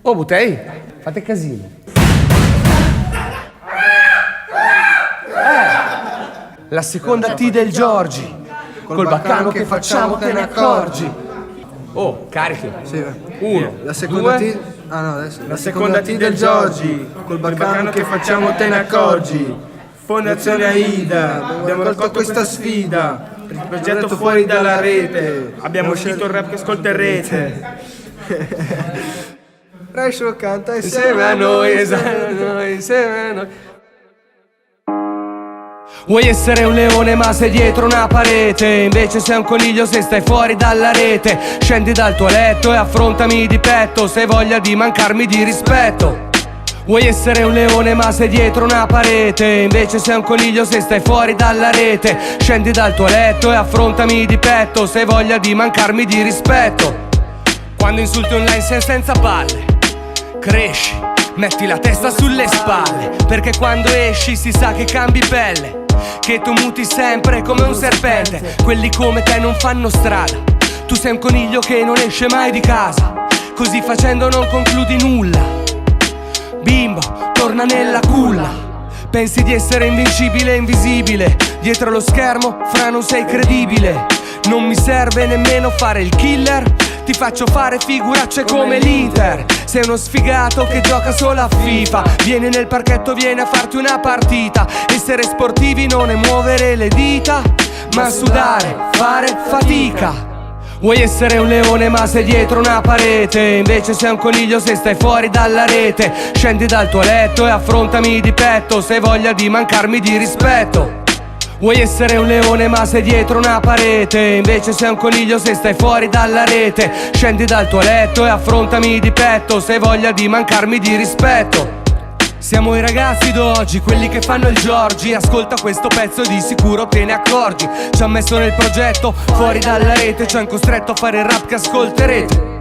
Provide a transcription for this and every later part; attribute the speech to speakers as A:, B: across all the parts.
A: Oh, Butei, fate casino. La seconda T del Giorgi. Col baccano che facciamo te ne accorgi. Oh, carichi.
B: Sì.
A: Uno,
B: La seconda
A: due.
B: T. Ah no, adesso.
C: La seconda T del Giorgi, col baccano che facciamo te ne accorgi. Fondazione AIDA, abbiamo raccolto questa sfida. Il progetto fuori dalla rete. Abbiamo scritto il rap che ascolterete.
B: Rescio canta
A: Insieme a noi, insieme a noi. Vuoi essere un leone ma sei dietro una parete, invece sei un coniglio se stai fuori dalla rete. Scendi dal tuo letto e affrontami di petto se hai voglia di mancarmi di rispetto. Vuoi essere un leone ma sei dietro una parete, invece sei un coniglio se stai fuori dalla rete. Scendi dal tuo letto e affrontami di petto se hai voglia di mancarmi di rispetto. Quando insulti online sei senza palle, cresci, metti la testa sulle spalle, perché quando esci si sa che cambi pelle, che tu muti sempre come un serpente. Quelli come te non fanno strada, tu sei un coniglio che non esce mai di casa, così facendo non concludi nulla. Bimbo, torna nella culla, pensi di essere invincibile e invisibile, dietro lo schermo fra non sei credibile. Non mi serve nemmeno fare il killer, ti faccio fare figuracce come l'Inter. Sei uno sfigato che gioca solo a FIFA, vieni nel parchetto, vieni a farti una partita. Essere sportivi non è muovere le dita, ma sudare, fare fatica. Vuoi essere un leone ma sei dietro una parete, invece sei un coniglio se stai fuori dalla rete. Scendi dal tuo letto e affrontami di petto se hai voglia di mancarmi di rispetto. Vuoi essere un leone ma sei dietro una parete, invece sei un coniglio se stai fuori dalla rete. Scendi dal tuo letto e affrontami di petto se hai voglia di mancarmi di rispetto. Siamo i ragazzi d'oggi, quelli che fanno il Giorgi. Ascolta questo pezzo e di sicuro te ne accorgi. Ci ha messo nel progetto, fuori dalla rete, ci han costretto a fare il rap che ascolterete.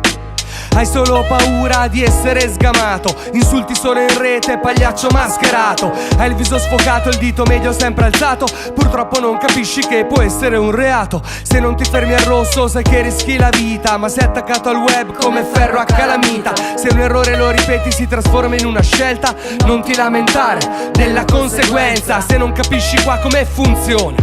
A: Hai solo paura di essere sgamato, insulti solo in rete, pagliaccio mascherato. Hai il viso sfocato, il dito medio sempre alzato, purtroppo non capisci che può essere un reato. Se non ti fermi al rosso sai che rischi la vita, ma sei attaccato al web come ferro a calamita. Se un errore lo ripeti si trasforma in una scelta, non ti lamentare della conseguenza. Se non capisci qua come funziona,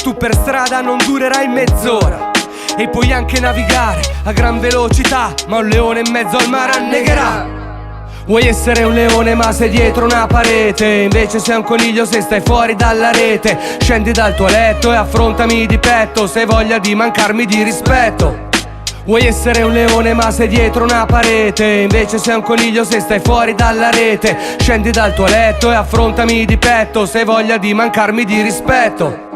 A: tu per strada non durerai mezz'ora e puoi anche navigare a gran velocità, ma un leone in mezzo al mare annegherà. Vuoi essere un leone ma sei dietro una parete, invece sei un coniglio se stai fuori dalla rete. Scendi dal tuo letto e affrontami di petto se hai voglia di mancarmi di rispetto. Vuoi essere un leone ma sei dietro una parete, invece sei un coniglio se stai fuori dalla rete. Scendi dal tuo letto e affrontami di petto se hai voglia di mancarmi di rispetto.